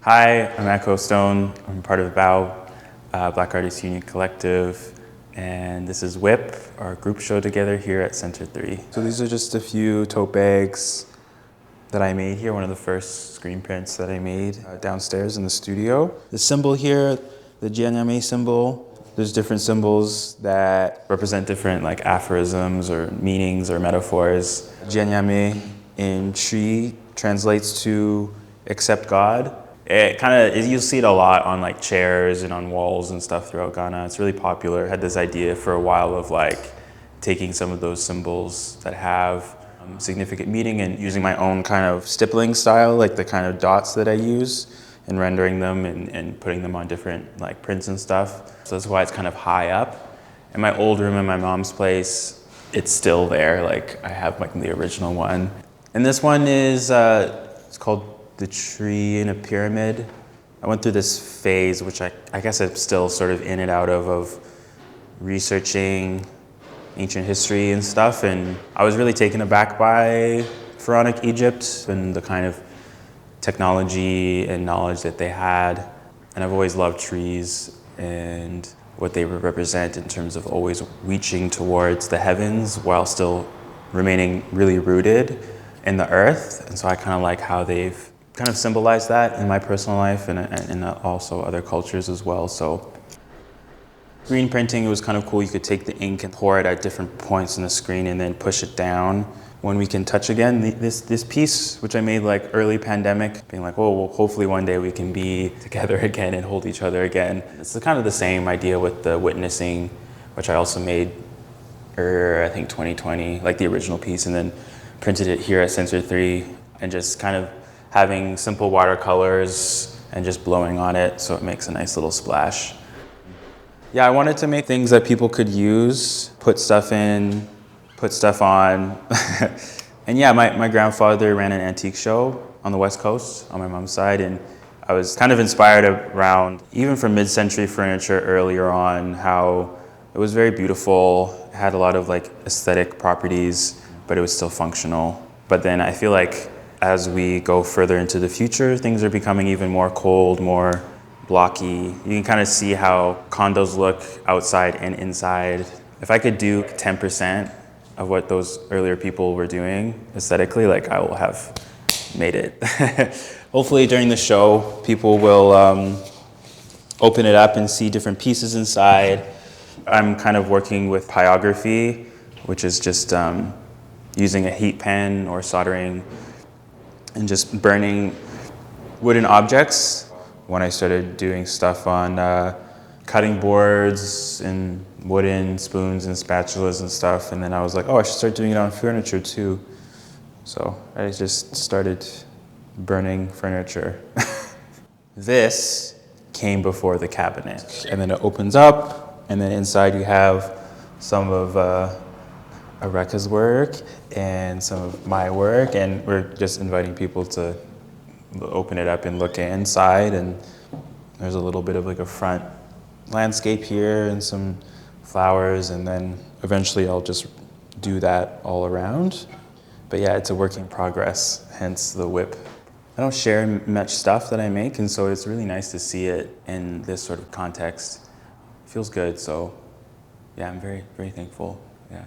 Hi, I'm Ekow Stone. I'm part of BOW, Black Artists Union Collective, and this is WIP, our group show together here at Center 3. So these are just a few tote bags that I made here, one of the first screen prints that I made downstairs in the studio. The symbol here, the Jemini symbol, there's different symbols that represent different like aphorisms or meanings or metaphors. Jemini in Tree translates to accept God. You'll see it a lot on like chairs and on walls and stuff throughout Ghana. It's really popular. I had this idea for a while of like taking some of those symbols that have significant meaning and using my own kind of stippling style, like the kind of dots that I use, and rendering them and putting them on different like prints and stuff. So that's why it's kind of high up. In my old room in my mom's place, it's still there. Like I have like the original one. And this one is, it's called The Tree in a Pyramid. I went through this phase, which I guess I'm still sort of in and out of researching ancient history and stuff. And I was really taken aback by Pharaonic Egypt and the kind of technology and knowledge that they had. And I've always loved trees and what they represent in terms of always reaching towards the heavens while still remaining really rooted in the earth. And so I kind of like how they've kind of symbolized that in my personal life and also other cultures as well. So screen printing, it was kind of cool. You could take the ink and pour it at different points in the screen and then push it down. When we can touch again, this piece, which I made like early pandemic, being like, oh, well, hopefully one day we can be together again and hold each other again. It's kind of the same idea with the witnessing, which I also made, I think 2020, like the original piece, and then printed it here at Center 3, and just kind of having simple watercolors and just blowing on it so it makes a nice little splash. Yeah, I wanted to make things that people could use, put stuff in, put stuff on. And yeah, my grandfather ran an antique show on the West Coast on my mom's side, and I was kind of inspired around, even from mid-century furniture earlier on, how it was very beautiful, had a lot of like aesthetic properties, but it was still functional. But then I feel like as we go further into the future, things are becoming even more cold, more blocky. You can kind of see how condos look outside and inside. If I could do 10% of what those earlier people were doing aesthetically, like I will have made it. Hopefully during the show, people will open it up and see different pieces inside. I'm kind of working with pyography, which is just using a heat pen or soldering and just burning wooden objects. When I started doing stuff on cutting boards and wooden spoons and spatulas and stuff, and then I was like, oh, I should start doing it on furniture too. So I just started burning furniture. This came before the cabinet, and then it opens up, and then inside you have some of Oreka's work and some of my work, and we're just inviting people to open it up and look inside. And there's a little bit of like a front landscape here and some flowers, and then eventually I'll just do that all around. But yeah, it's a work in progress, hence the WIP. I don't share much stuff that I make, and so it's really nice to see it in this sort of context. It feels good, so yeah, I'm very, very thankful, yeah.